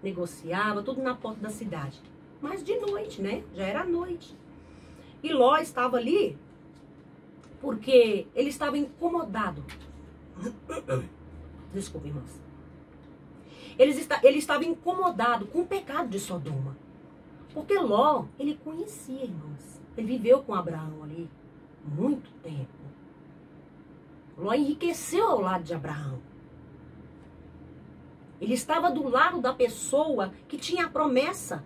negociava, tudo na porta da cidade. Mas de noite, né? Já era noite. E Ló estava ali porque ele estava incomodado. Desculpa, irmãos. Ele estava incomodado com o pecado de Sodoma. Porque Ló, ele conhecia, irmãos. Ele viveu com Abraão ali muito tempo. Ló enriqueceu ao lado de Abraão. Ele estava do lado da pessoa que tinha a promessa.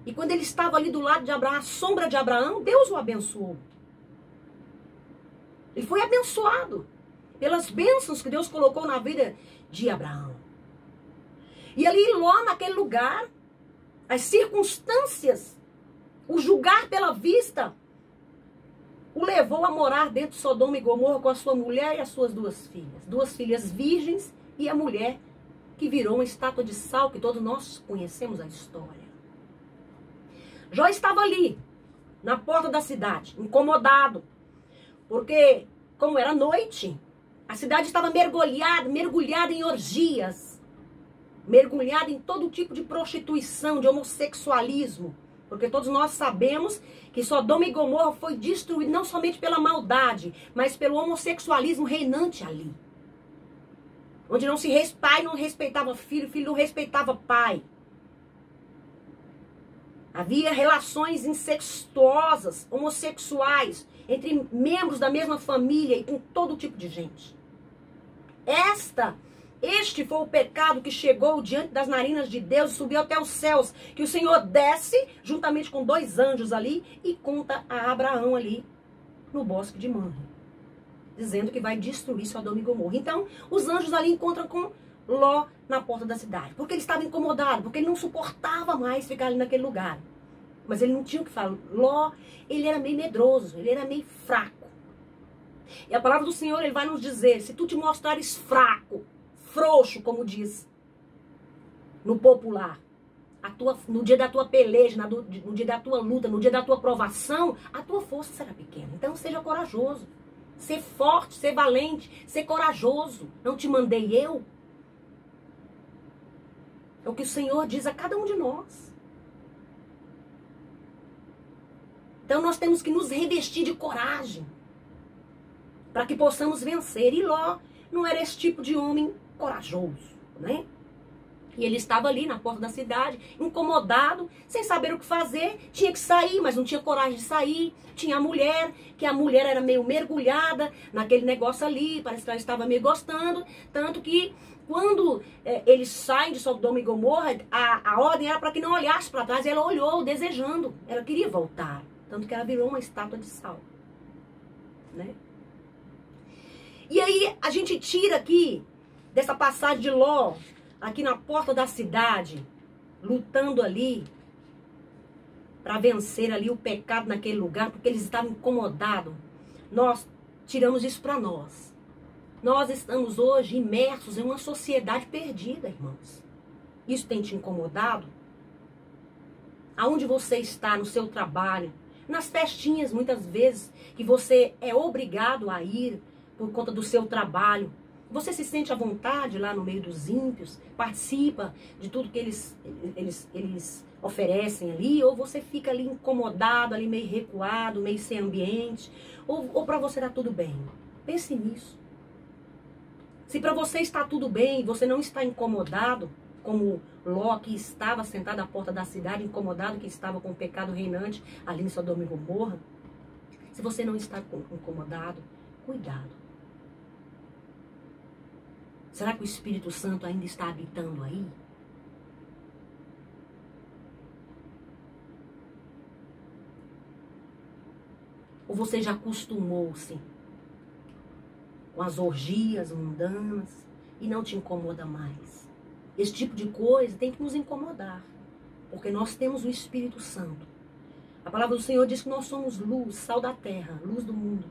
E quando ele estava ali do lado de Abraão, a sombra de Abraão, Deus o abençoou. Ele foi abençoado pelas bênçãos que Deus colocou na vida de Abraão. E ali Ló, naquele lugar, as circunstâncias, o julgar pela vista, o levou a morar dentro de Sodoma e Gomorra com a sua mulher e as suas duas filhas virgens e a mulher que virou uma estátua de sal, que todos nós conhecemos a história. Jó estava ali, na porta da cidade, incomodado, porque, como era noite, a cidade estava mergulhada em orgias, mergulhada em todo tipo de prostituição, de homossexualismo, porque todos nós sabemos que Sodoma e Gomorra foi destruído não somente pela maldade, mas pelo homossexualismo reinante ali. Onde pai não respeitava filho, filho não respeitava pai. Havia relações incestuosas, homossexuais, entre membros da mesma família e com todo tipo de gente. Este foi o pecado que chegou diante das narinas de Deus e subiu até os céus, que o Senhor desce juntamente com 2 anjos ali e conta a Abraão ali no bosque de Mamre, dizendo que vai destruir Sodoma e Gomorra. Então, os anjos ali encontram com Ló na porta da cidade, porque ele estava incomodado, porque ele não suportava mais ficar ali naquele lugar. Mas ele não tinha o que falar. Ló, ele era meio medroso, ele era meio fraco. E a palavra do Senhor, ele vai nos dizer, se tu te mostrares fraco, frouxo, como diz no popular, no dia da tua peleja, no dia da tua luta, no dia da tua provação, a tua força será pequena. Então seja corajoso, ser forte, ser valente, ser corajoso. Não te mandei eu? É o que o Senhor diz a cada um de nós. Então nós temos que nos revestir de coragem para que possamos vencer. E Ló não era esse tipo de homem corajoso, né? E ele estava ali na porta da cidade, incomodado, sem saber o que fazer. Tinha que sair, mas não tinha coragem de sair. Tinha a mulher, que a mulher era meio mergulhada naquele negócio ali, parece que ela estava meio gostando. Tanto que quando eles saem de Sodoma e Gomorra, a ordem era para que não olhasse para trás. E ela olhou, desejando. Ela queria voltar. Tanto que ela virou uma estátua de sal, né? E aí a gente tira aqui, dessa passagem de Ló, aqui na porta da cidade, lutando ali, para vencer ali o pecado naquele lugar, porque eles estavam incomodados. Nós tiramos isso para nós. Nós estamos hoje imersos em uma sociedade perdida, irmãos. Isso tem te incomodado? Aonde você está no seu trabalho? Nas festinhas, muitas vezes, que você é obrigado a ir por conta do seu trabalho. Você se sente à vontade lá no meio dos ímpios? Participa de tudo que eles oferecem ali? Ou você fica ali incomodado, ali meio recuado, meio sem ambiente? Ou para você está tudo bem? Pense nisso. Se para você está tudo bem e você não está incomodado, como Ló, que estava sentado à porta da cidade, incomodado, que estava com o pecado reinante ali em Sodoma e Gomorra, se você não está incomodado, cuidado. Será que o Espírito Santo ainda está habitando aí? Ou você já acostumou-se com as orgias mundanas e não te incomoda mais? Esse tipo de coisa tem que nos incomodar, porque nós temos o Espírito Santo. A palavra do Senhor diz que nós somos luz, sal da terra, luz do mundo.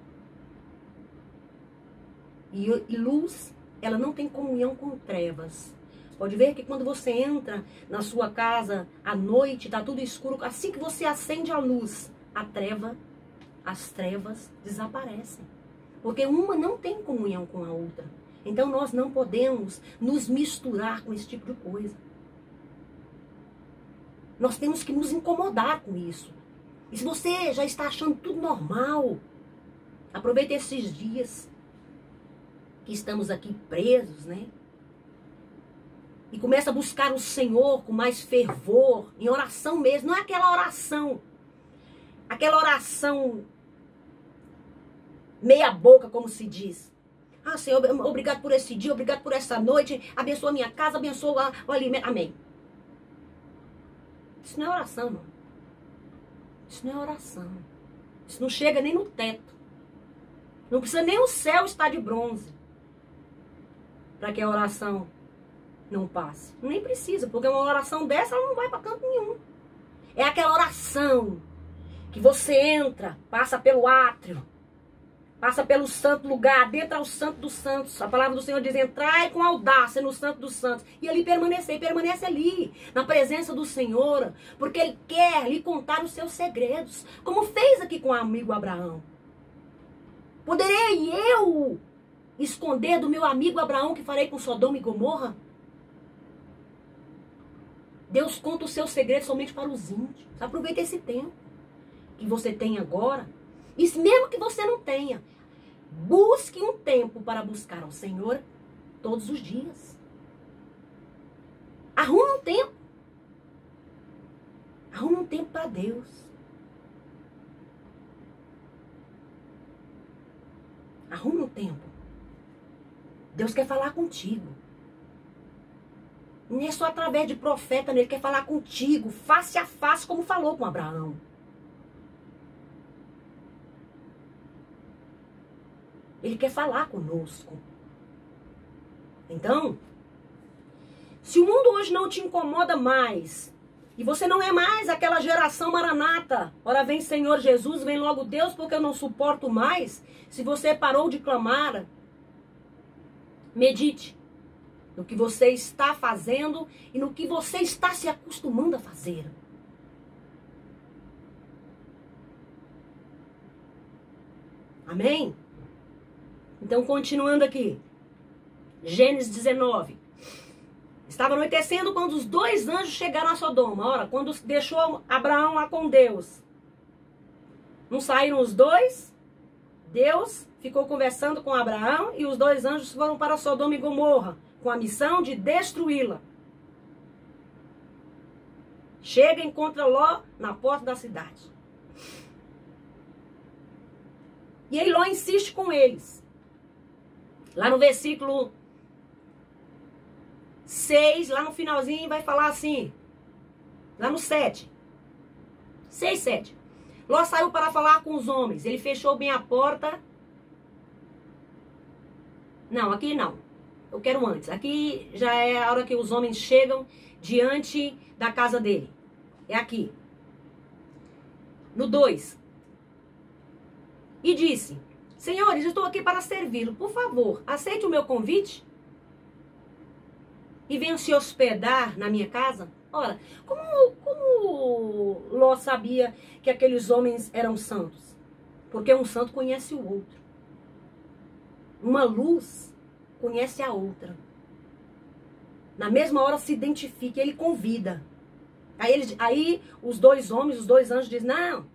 E luz, ela não tem comunhão com trevas. Pode ver que quando você entra na sua casa à noite, está tudo escuro, assim que você acende a luz, as trevas desaparecem. Porque uma não tem comunhão com a outra. Então nós não podemos nos misturar com esse tipo de coisa. Nós temos que nos incomodar com isso. E se você já está achando tudo normal, aproveite esses dias que estamos aqui presos, né? E começa a buscar o Senhor com mais fervor, em oração mesmo. Não é aquela oração meia boca, como se diz. Ah, Senhor, obrigado por esse dia, obrigado por essa noite, abençoa a minha casa, abençoa o alimento. Amém. Isso não é oração, não. Isso não é oração. Isso não chega nem no teto. Não precisa nem o céu estar de bronze para que a oração não passe. Nem precisa, porque uma oração dessa ela não vai para canto nenhum. É aquela oração que você entra, passa pelo átrio, passa pelo santo lugar, dentro ao santo dos santos. A palavra do Senhor diz, entrai com audácia no santo dos santos. E ali permanecer, permanece ali, na presença do Senhor, porque Ele quer lhe contar os seus segredos, como fez aqui com o amigo Abraão. Poderei eu esconder do meu amigo Abraão que farei com Sodoma e Gomorra? Deus conta os seus segredos somente para os íntimos. Aproveita esse tempo que você tem agora. E mesmo que você não tenha, busque um tempo para buscar ao Senhor todos os dias. Arrume um tempo. Arrume um tempo para Deus. Arrume um tempo. Deus quer falar contigo. Não é só através de profeta, Ele quer falar contigo, face a face, como falou com Abraão. Ele quer falar conosco. Então, se o mundo hoje não te incomoda mais, e você não é mais aquela geração maranata, ora vem Senhor Jesus, vem logo Deus, porque eu não suporto mais. Se você parou de clamar, medite no que você está fazendo e no que você está se acostumando a fazer. Amém? Então, continuando aqui. Gênesis 19. Estava anoitecendo quando os 2 anjos chegaram a Sodoma. Ora, quando deixou Abraão lá com Deus. Não saíram os 2? Deus ficou conversando com Abraão e os 2 anjos foram para Sodoma e Gomorra, com a missão de destruí-la. Chega e encontra Ló na porta da cidade. E aí Ló insiste com eles. Lá no versículo 6, lá no finalzinho, vai falar assim. Lá no 7. 6, 7. Ló saiu para falar com os homens. Ele fechou bem a porta. Não, aqui não. Eu quero antes. Aqui já é a hora que os homens chegam diante da casa dele. É aqui. No 2. E disse: Senhores, estou aqui para servi-lo. Por favor, aceite o meu convite e venham se hospedar na minha casa. Ora, como Ló sabia que aqueles homens eram santos? Porque um santo conhece o outro. Uma luz conhece a outra. Na mesma hora se identifica, ele convida. Aí os 2 homens, os 2 anjos dizem: não,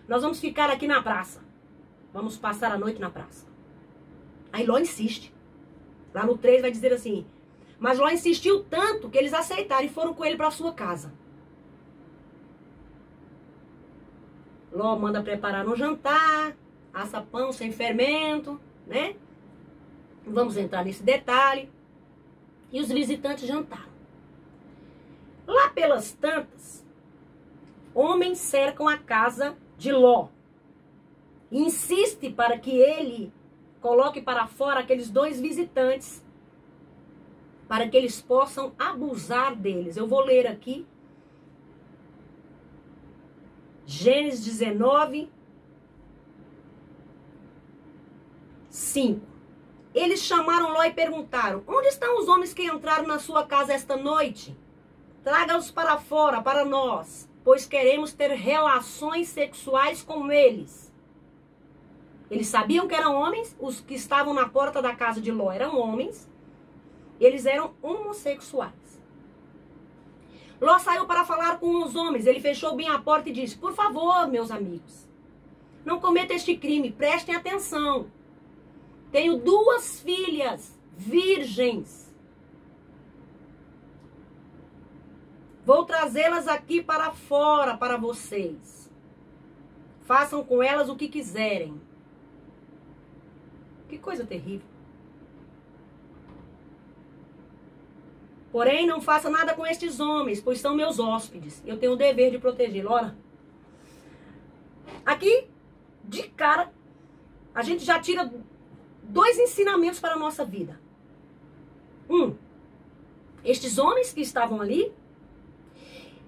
nós vamos ficar aqui na praça. Vamos passar a noite na praça. Aí Ló insiste. Lá no 3 vai dizer assim: mas Ló insistiu tanto que eles aceitaram e foram com ele para a sua casa. Ló manda preparar um jantar, assa pão sem fermento, né? Não vamos entrar nesse detalhe. E os visitantes jantaram. Lá pelas tantas, homens cercam a casa de Ló. E insiste para que ele coloque para fora aqueles 2 visitantes, para que eles possam abusar deles. Eu vou ler aqui. Gênesis 19, 5. Eles chamaram Ló e perguntaram: onde estão os homens que entraram na sua casa esta noite? Traga-os para fora, para nós, pois queremos ter relações sexuais com eles. Eles sabiam que eram homens, os que estavam na porta da casa de Ló eram homens, eles eram homossexuais. Ló saiu para falar com os homens. Ele fechou bem a porta e disse: por favor, meus amigos, não cometa este crime, prestem atenção. Tenho 2 filhas virgens. Vou trazê-las aqui para fora para vocês. Façam com elas o que quiserem. Que coisa terrível. Porém, não faça nada com estes homens, pois são meus hóspedes. Eu tenho o dever de protegê-los. Ora, aqui, de cara, a gente já tira 2 ensinamentos para a nossa vida. Estes homens que estavam ali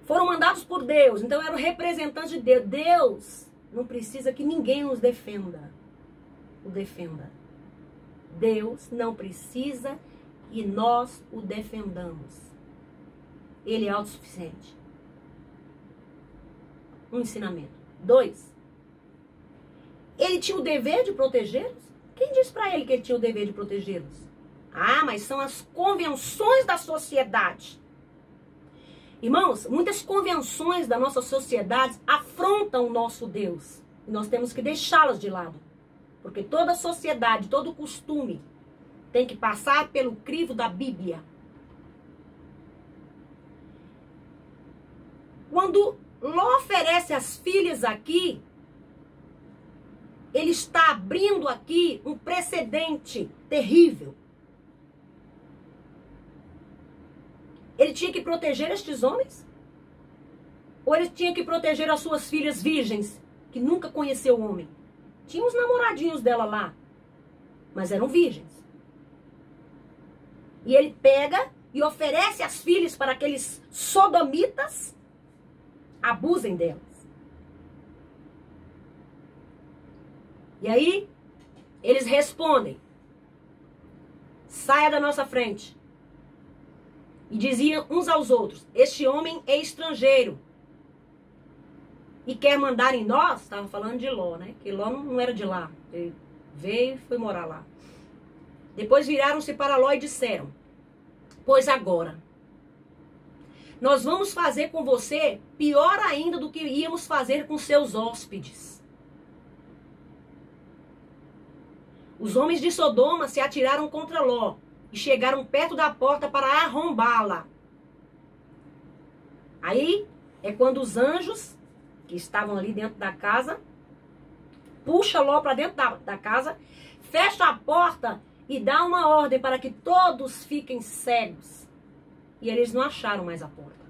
foram mandados por Deus, então eram representantes de Deus. Deus não precisa que ninguém o defenda. Deus não precisa e nós o defendamos. Ele é autossuficiente. Um ensinamento. 2. Ele tinha o dever de protegê-los? Quem disse para ele que ele tinha o dever de protegê-los? Ah, mas são as convenções da sociedade. Irmãos, muitas convenções da nossa sociedade afrontam o nosso Deus. E nós temos que deixá-las de lado. Porque toda sociedade, todo costume tem que passar pelo crivo da Bíblia. Quando Ló oferece as filhas aqui, ele está abrindo aqui um precedente terrível. Ele tinha que proteger estes homens? Ou ele tinha que proteger as suas filhas virgens, que nunca conheceu o homem? Tinha os namoradinhos dela lá, mas eram virgens. E ele pega e oferece as filhas para aqueles sodomitas abusem delas. E aí, eles respondem: saia da nossa frente. E diziam uns aos outros: este homem é estrangeiro e quer mandar em nós. Estava falando de Ló, né? Que Ló não era de lá. Ele veio e foi morar lá. Depois viraram-se para Ló e disseram: pois agora nós vamos fazer com você pior ainda do que íamos fazer com seus hóspedes. Os homens de Sodoma se atiraram contra Ló e chegaram perto da porta para arrombá-la. Aí é quando os anjos que estavam ali dentro da casa puxam Ló para dentro da casa, fecha a porta e dá uma ordem para que todos fiquem cegos. E eles não acharam mais a porta.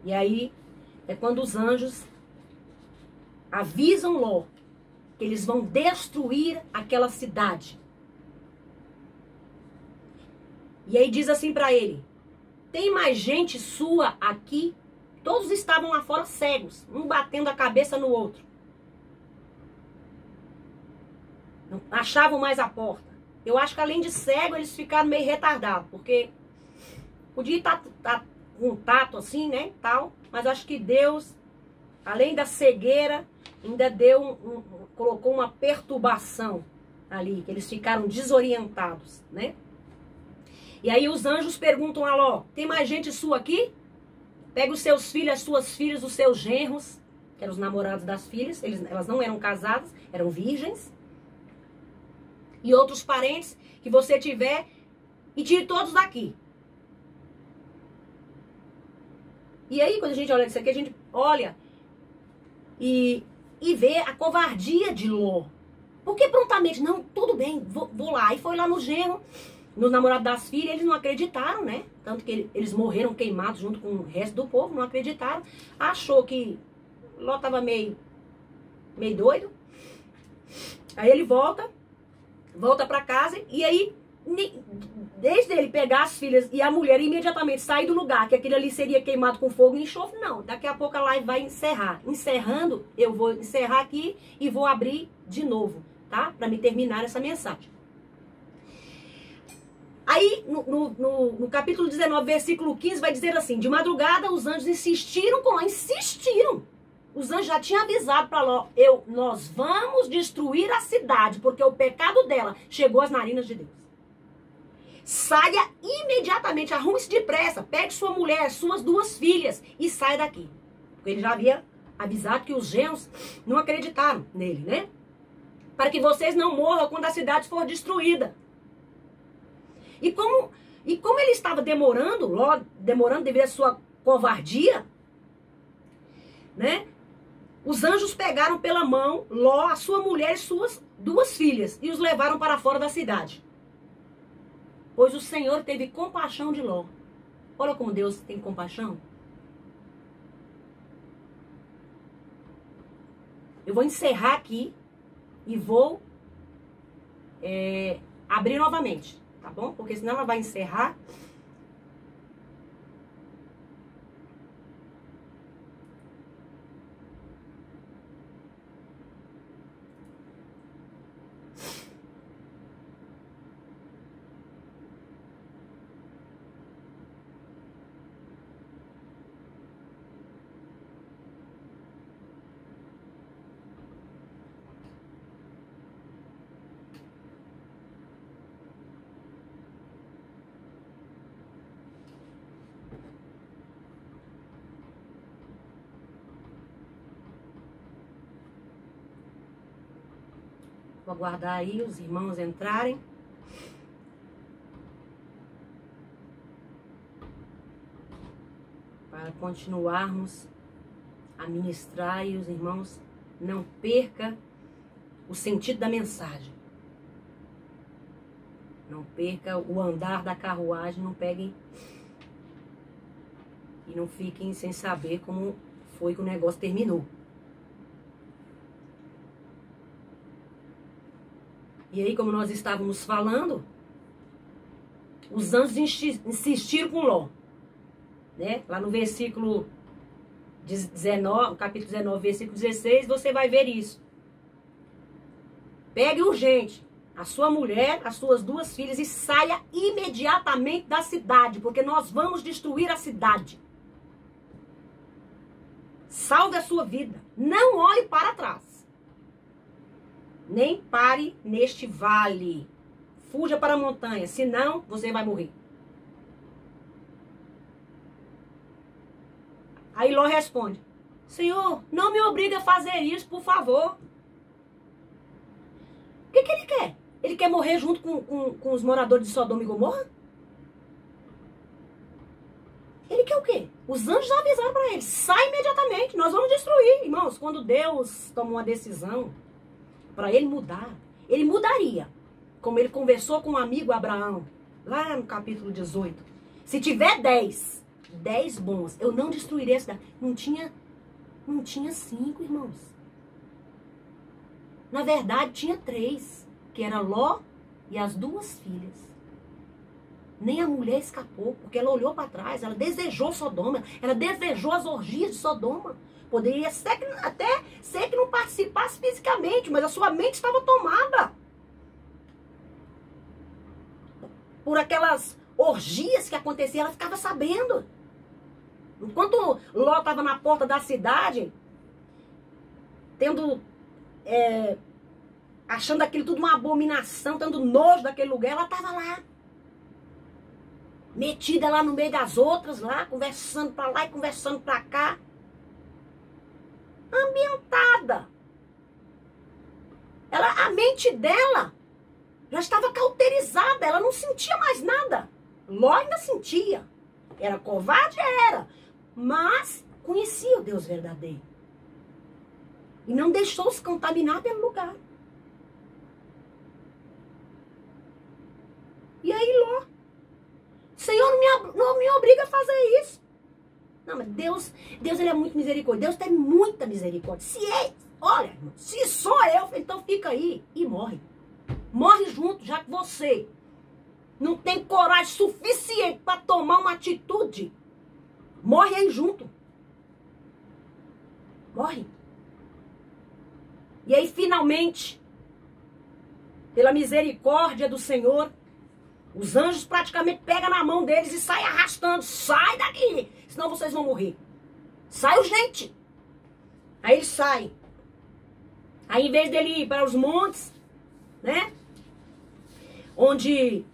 E aí é quando os anjos avisam Ló que eles vão destruir aquela cidade. E aí diz assim para ele: tem mais gente sua aqui? Todos estavam lá fora cegos, um batendo a cabeça no outro. Não achavam mais a porta. Eu acho que além de cego, eles ficaram meio retardados, porque podia estar com um tato assim, né, tal, mas acho que Deus, além da cegueira, ainda deu colocou uma perturbação ali, que eles ficaram desorientados, né? E aí os anjos perguntam a Ló: tem mais gente sua aqui? Pega os seus filhos, as suas filhas, os seus genros, que eram os namorados das filhas, elas não eram casadas, eram virgens, e outros parentes que você tiver, e tire todos daqui. E aí, quando a gente olha isso aqui, a gente olha e vê a covardia de Ló. Porque prontamente, não, tudo bem, vou lá. E foi lá no genro, no namorado das filhas, eles não acreditaram, né? Tanto que eles morreram queimados junto com o resto do povo, não acreditaram. Achou que Ló tava meio doido. Aí ele volta para casa e aí, desde ele pegar as filhas e a mulher imediatamente sair do lugar, que aquele ali seria queimado com fogo e enxofre, não. Daqui a pouco a live vai encerrar. Encerrando, eu vou encerrar aqui e vou abrir de novo, tá? Para me terminar essa mensagem. Aí, no capítulo 19, versículo 15, vai dizer assim: de madrugada os anjos insistiram com Ló, insistiram. Os anjos já tinham avisado para Ló: nós vamos destruir a cidade, porque o pecado dela chegou às narinas de Deus. saia imediatamente, arrume-se depressa, pegue sua mulher, suas 2 filhas e saia daqui. Porque ele já havia avisado que os genros não acreditaram nele, né? Para que vocês não morram quando a cidade for destruída. E como ele estava demorando, Ló demorando devido à sua covardia, né? Os anjos pegaram pela mão Ló, a sua mulher e suas 2 filhas e os levaram para fora da cidade. Pois o Senhor teve compaixão de Ló. Olha como Deus tem compaixão. Eu vou encerrar aqui e vou abrir novamente, tá bom? Porque senão ela vai encerrar. Vou aguardar aí os irmãos entrarem. Para continuarmos a ministrar e os irmãos não percam o sentido da mensagem. Não perca o andar da carruagem, não peguem e não fiquem sem saber como foi que o negócio terminou. E aí, como nós estávamos falando, os anjos insistiram com Ló, né? Lá no versículo 19, capítulo 19, versículo 16, você vai ver isso. Pegue urgente a sua mulher, as suas 2 filhas e saia imediatamente da cidade, porque nós vamos destruir a cidade. Salve a sua vida. Não olhe para trás. Nem pare neste vale. Fuja para a montanha, senão você vai morrer. Aí Ló responde: Senhor, não me obrigue a fazer isso, por favor. O que ele quer? Ele quer morrer junto com os moradores de Sodoma e Gomorra? Ele quer o quê? Os anjos avisaram para ele: sai imediatamente, nós vamos destruir. Irmãos, quando Deus toma uma decisão para ele mudar, ele mudaria. Como ele conversou com um amigo Abraão, lá no capítulo 18. Se tiver 10 bons, eu não destruirei a cidade. Não tinha 5, irmãos. Na verdade, tinha 3, que era Ló e as 2 filhas. Nem a mulher escapou, porque ela olhou para trás, ela desejou Sodoma, ela desejou as orgias de Sodoma. Poderia até ser que não participasse fisicamente, mas a sua mente estava tomada por aquelas orgias que aconteciam. Ela ficava sabendo. Enquanto Ló estava na porta da cidade, achando aquilo tudo uma abominação, tendo nojo daquele lugar, ela estava lá, metida lá no meio das outras, lá, conversando para lá e conversando para cá. Ambientada. A mente dela já estava cauterizada, ela não sentia mais nada. Ló ainda sentia. Era covarde? Era. Mas conhecia o Deus verdadeiro. E não deixou se contaminar pelo lugar. E aí Ló: Senhor, não me obriga a fazer isso. Não, mas Deus ele é muito misericordioso. Deus tem muita misericórdia. Olha, se sou eu, então fica aí e morre. Morre junto, já que você não tem coragem suficiente para tomar uma atitude. Morre aí junto. Morre. E aí, finalmente, pela misericórdia do Senhor, os anjos praticamente pegam na mão deles e saem arrastando. Sai daqui, senão vocês vão morrer. Sai urgente. Aí eles saem. Aí, em vez dele ir para os montes, né? Onde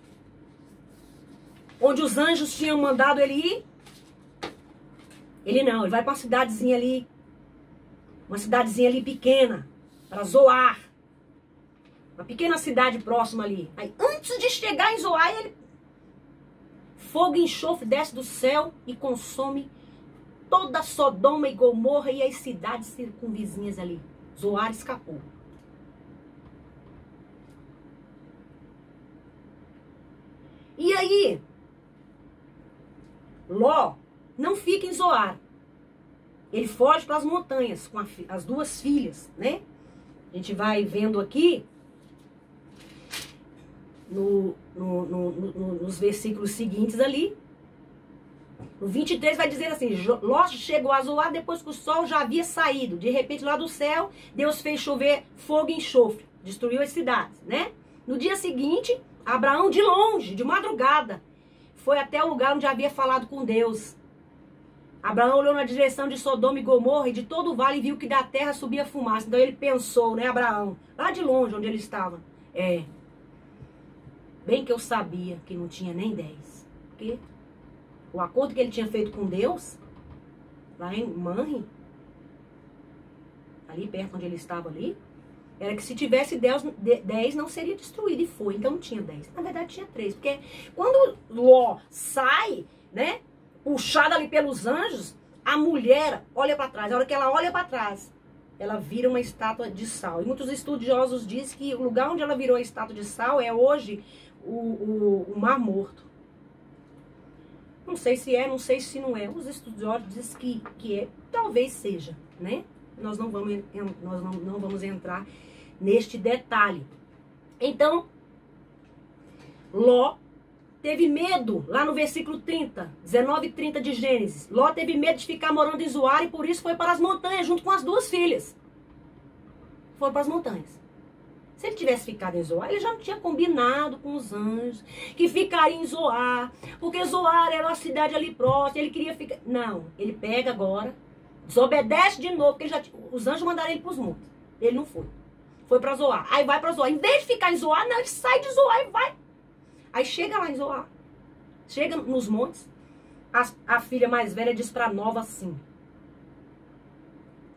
onde os anjos tinham mandado ele ir. Ele não, ele vai para uma cidadezinha ali pequena, para Zoar. Uma pequena cidade próxima ali. Aí, antes de chegar em Zoar, fogo e enxofre desce do céu e consome toda Sodoma e Gomorra e as cidades circunvizinhas ali. Zoar escapou. E aí, Ló não fica em Zoar. Ele foge para as montanhas com as duas filhas, né? A gente vai vendo aqui nos versículos seguintes ali. No 23 vai dizer assim: Ló chegou a Zoar depois que o sol já havia saído. De repente, lá do céu, Deus fez chover fogo e enxofre. Destruiu as cidades, né? No dia seguinte, Abraão, de longe, de madrugada, foi até o lugar onde havia falado com Deus. Abraão olhou na direção de Sodoma e Gomorra e de todo o vale e viu que da terra subia fumaça. Então ele pensou, né, Abraão, lá de longe onde ele estava. Bem que eu sabia que não tinha nem 10. Porque o acordo que ele tinha feito com Deus, lá em Manre, ali perto onde ele estava ali, era que se tivesse 10 não seria destruído. E foi, então não tinha 10. Na verdade tinha 3. Porque quando Ló sai, né, puxada ali pelos anjos, a mulher olha para trás. A hora que ela olha para trás, ela vira uma estátua de sal. E muitos estudiosos dizem que o lugar onde ela virou a estátua de sal é hoje o Mar Morto. Não sei se é, não sei se não é. Os estudiosos dizem que é. Talvez seja, né? Nós não vamos entrar neste detalhe. Então, Ló teve medo, lá no versículo 30, 19 e 30 de Gênesis. Ló teve medo de ficar morando em Zoar e por isso foi para as montanhas, junto com as duas filhas. Foram para as montanhas. Se ele tivesse ficado em Zoar, ele já não tinha combinado com os anjos que ficaria em Zoar, porque Zoar era uma cidade ali próxima, ele queria ficar... Não, ele pega agora, desobedece de novo, porque os anjos mandaram ele para os montes. Ele não foi. Foi para Zoar. Aí vai para Zoar. Em vez de ficar em Zoar, não, ele sai de Zoar e vai. Aí chega lá em Zoar. Chega nos montes. A filha mais velha diz para a nova assim.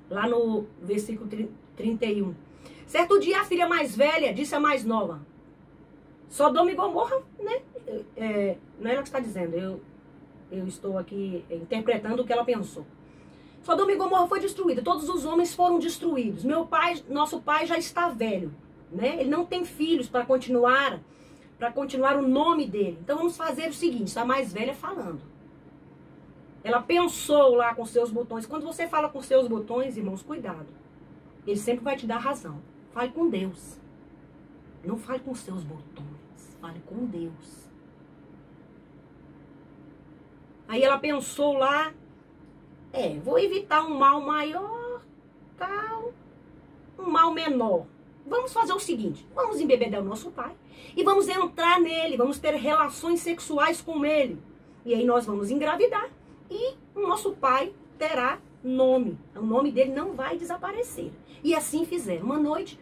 Lá no versículo 31. Certo dia a filha mais velha disse à mais nova. Sodoma e Gomorra, né? Não é ela que está dizendo. Eu estou aqui interpretando o que ela pensou. Sodoma e Gomorra foi destruída. Todos os homens foram destruídos. Nosso pai já está velho, né? Ele não tem filhos para continuar o nome dele. Então vamos fazer o seguinte, está mais velha falando. Ela pensou lá com seus botões. Quando você fala com seus botões, irmãos, cuidado. Ele sempre vai te dar razão. Fale com Deus. Não fale com seus botões. Fale com Deus. Aí ela pensou lá, vou evitar um mal maior, tal, um mal menor. Vamos fazer o seguinte, vamos embebedar o nosso pai e vamos entrar nele, vamos ter relações sexuais com ele. E aí nós vamos engravidar e o nosso pai terá nome. O nome dele não vai desaparecer. E assim fizeram. Uma noite,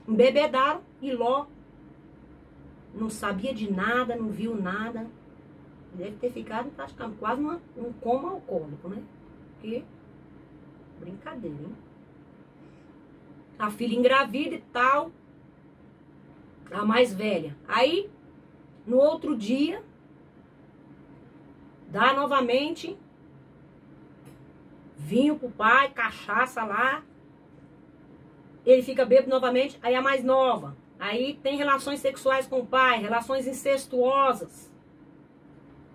embebedaram e Ló não sabia de nada, não viu nada. Deve ter ficado praticamente quase um coma alcoólico, né? Porque, brincadeira, hein? A filha engravida e tal, a mais velha. Aí, no outro dia, dá novamente vinho pro pai, cachaça lá. Ele fica bêbado novamente, aí a mais nova. Aí tem relações sexuais com o pai, relações incestuosas.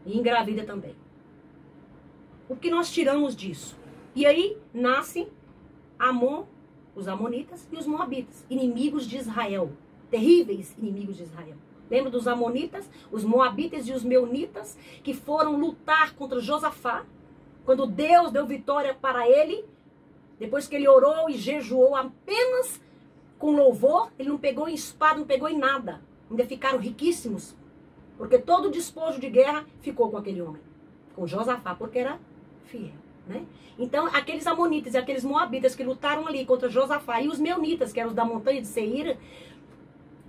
E engravida também. O que nós tiramos disso? E aí nasce Amon, os amonitas e os moabitas, inimigos de Israel, terríveis inimigos de Israel. Lembra dos amonitas, os moabitas e os meunitas, que foram lutar contra Josafá, quando Deus deu vitória para ele, depois que ele orou e jejuou apenas com louvor, ele não pegou em espada, não pegou em nada. Ainda ficaram riquíssimos, porque todo o despojo de guerra ficou com aquele homem, com Josafá, porque era fiel, né? Então, aqueles amonitas e aqueles moabitas que lutaram ali contra Josafá e os meunitas, que eram os da montanha de Seir,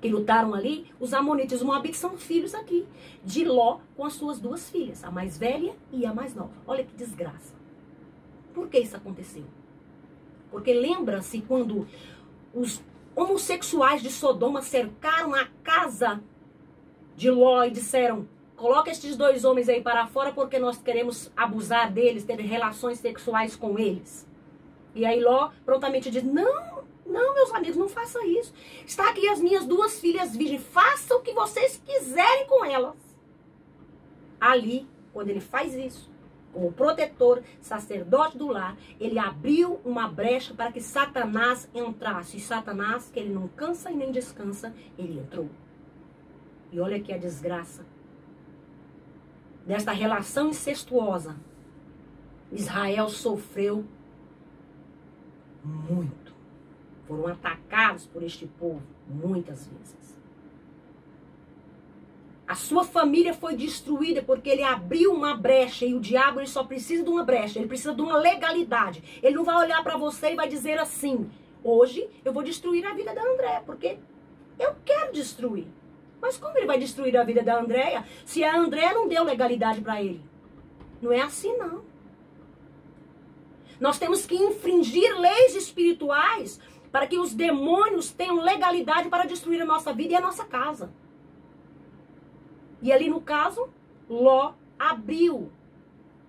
que lutaram ali, os amonitas e os moabitas são filhos aqui, de Ló com as suas duas filhas, a mais velha e a mais nova. Olha que desgraça. Por que isso aconteceu? Porque lembra-se quando os homossexuais de Sodoma cercaram a casa de Ló e disseram: coloca estes dois homens aí para fora porque nós queremos abusar deles, ter relações sexuais com eles. E aí Ló prontamente diz: não, meus amigos, não façam isso. Está aqui as minhas duas filhas virgens, façam o que vocês quiserem com elas. Ali, quando ele faz isso, como protetor, sacerdote do lar, ele abriu uma brecha para que Satanás entrasse. E Satanás, que ele não cansa e nem descansa, ele entrou. E olha aqui a desgraça desta relação incestuosa. Israel sofreu muito. Foram atacados por este povo muitas vezes. A sua família foi destruída porque ele abriu uma brecha. E o diabo, ele só precisa de uma brecha. Ele precisa de uma legalidade. Ele não vai olhar para você e vai dizer assim: hoje eu vou destruir a vida da Andréia, porque eu quero destruir. Mas como ele vai destruir a vida da Andréia se a Andréia não deu legalidade para ele? Não é assim, não. Nós temos que infringir leis espirituais para que os demônios tenham legalidade para destruir a nossa vida e a nossa casa. E ali no caso, Ló abriu.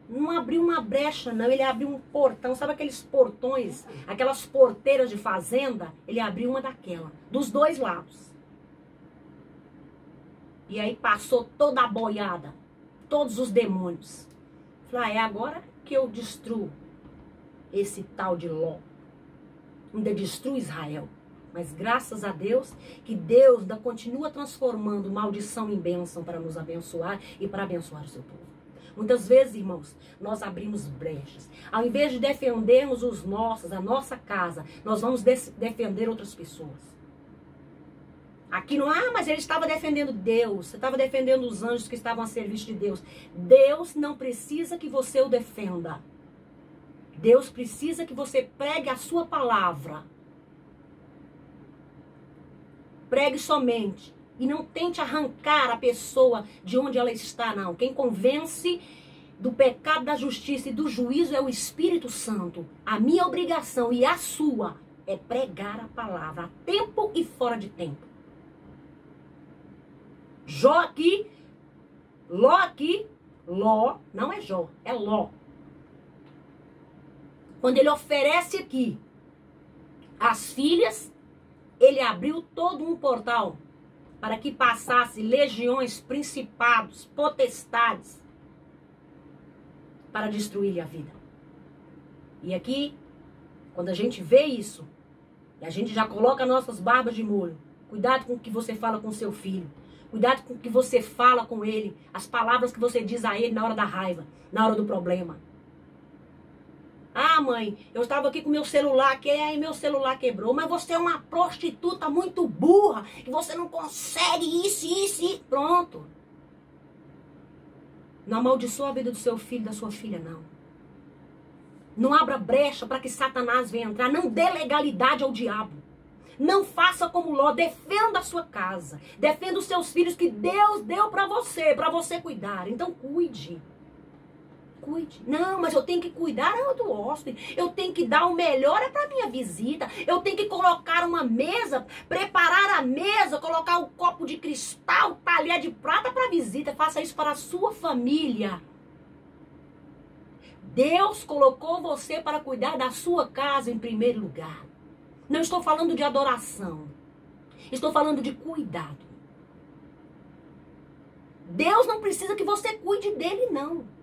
Não abriu uma brecha, não. Ele abriu um portão. Sabe aqueles portões, aquelas porteiras de fazenda? Ele abriu uma daquela, dos dois lados. E aí passou toda a boiada, todos os demônios. Falei: é agora que eu destruo esse tal de Ló. Ainda destruo Israel. Mas graças a Deus, que Deus ainda continua transformando maldição em bênção para nos abençoar e para abençoar o seu povo. Muitas vezes, irmãos, nós abrimos brechas. Ao invés de defendermos os nossos, a nossa casa, nós vamos defender outras pessoas. Aqui não, mas ele estava defendendo Deus, você estava defendendo os anjos que estavam a serviço de Deus. Deus não precisa que você o defenda. Deus precisa que você pregue a sua palavra. Pregue somente. E não tente arrancar a pessoa de onde ela está, não. Quem convence do pecado, da justiça e do juízo é o Espírito Santo. A minha obrigação e a sua é pregar a palavra a tempo e fora de tempo. Jó aqui, Ló, não é Jó, é Ló. Quando ele oferece aqui as filhas, ele abriu todo um portal para que passasse legiões, principados, potestades para destruir a vida. E aqui, quando a gente vê isso, e a gente já coloca nossas barbas de molho, cuidado com o que você fala com seu filho, cuidado com o que você fala com ele, as palavras que você diz a ele na hora da raiva, na hora do problema. Ah, mãe, eu estava aqui com meu celular, que aí meu celular quebrou. Mas você é uma prostituta muito burra, que você não consegue isso. Pronto. Não amaldiçoa a vida do seu filho, da sua filha, não. Não abra brecha para que Satanás venha entrar. Não dê legalidade ao diabo. Não faça como Ló, defenda a sua casa. Defenda os seus filhos que Deus deu para você cuidar. Então cuide. Cuide. Não, mas eu tenho que cuidar do hóspede. Eu tenho que dar o melhor para minha visita. Eu tenho que colocar uma mesa, preparar a mesa, colocar um copo de cristal, talher de prata para a visita. Faça isso para a sua família. Deus colocou você para cuidar da sua casa em primeiro lugar. Não estou falando de adoração. Estou falando de cuidado. Deus não precisa que você cuide dele, não.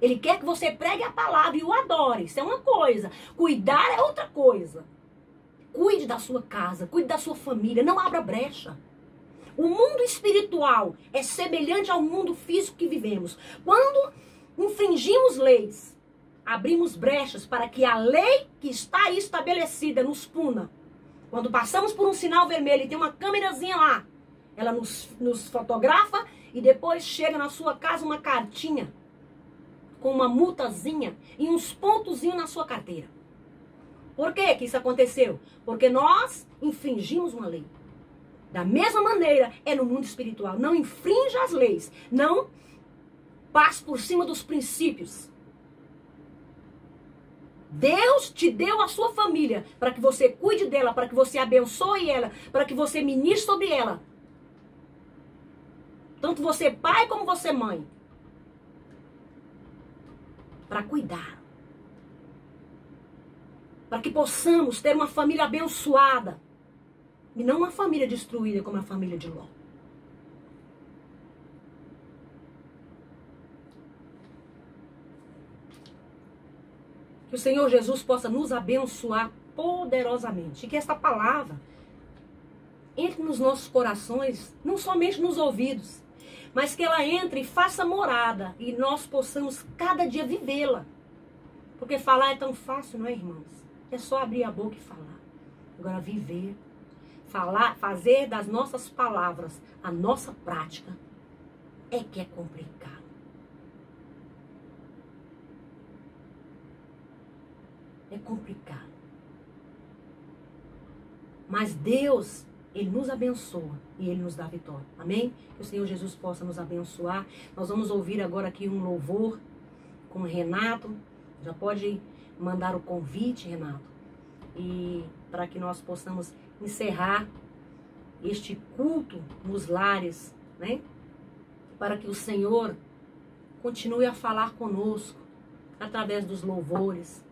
Ele quer que você pregue a palavra e o adore. Isso é uma coisa. Cuidar é outra coisa. Cuide da sua casa, cuide da sua família. Não abra brecha. O mundo espiritual é semelhante ao mundo físico que vivemos. Quando infringimos leis, abrimos brechas para que a lei que está aí estabelecida nos puna. Quando passamos por um sinal vermelho e tem uma câmerazinha lá, ela nos fotografa e depois chega na sua casa uma cartinha com uma multazinha e uns pontozinhos na sua carteira. Por que isso aconteceu? Porque nós infringimos uma lei. Da mesma maneira é no mundo espiritual. Não infrinja as leis. Não passe por cima dos princípios. Deus te deu a sua família para que você cuide dela, para que você abençoe ela, para que você ministre sobre ela. Tanto você pai como você mãe. Para cuidar. Para que possamos ter uma família abençoada. E não uma família destruída como a família de Ló. Que o Senhor Jesus possa nos abençoar poderosamente. E que esta palavra entre nos nossos corações, não somente nos ouvidos, mas que ela entre e faça morada. E nós possamos cada dia vivê-la. Porque falar é tão fácil, não é, irmãos? É só abrir a boca e falar. Agora viver, falar, fazer das nossas palavras a nossa prática é que é complicado. É complicado. Mas Deus, Ele nos abençoa e Ele nos dá vitória. Amém? Que o Senhor Jesus possa nos abençoar. Nós vamos ouvir agora aqui um louvor com o Renato. Já pode mandar o convite, Renato. E para que nós possamos encerrar este culto nos lares, né? Para que o Senhor continue a falar conosco através dos louvores.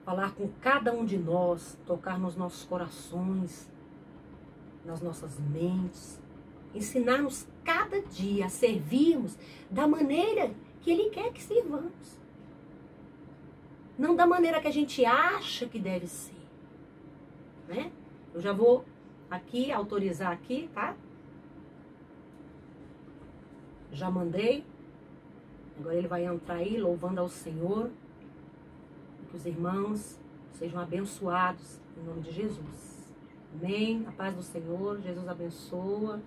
Falar com cada um de nós, tocar nos nossos corações, nas nossas mentes, ensinar-nos cada dia a servirmos da maneira que Ele quer que sirvamos. Não da maneira que a gente acha que deve ser. Né? Eu já vou aqui, autorizar aqui, tá? Já mandei. Agora ele vai entrar aí louvando ao Senhor. Que os irmãos sejam abençoados em nome de Jesus. Amém? A paz do Senhor. Jesus abençoa.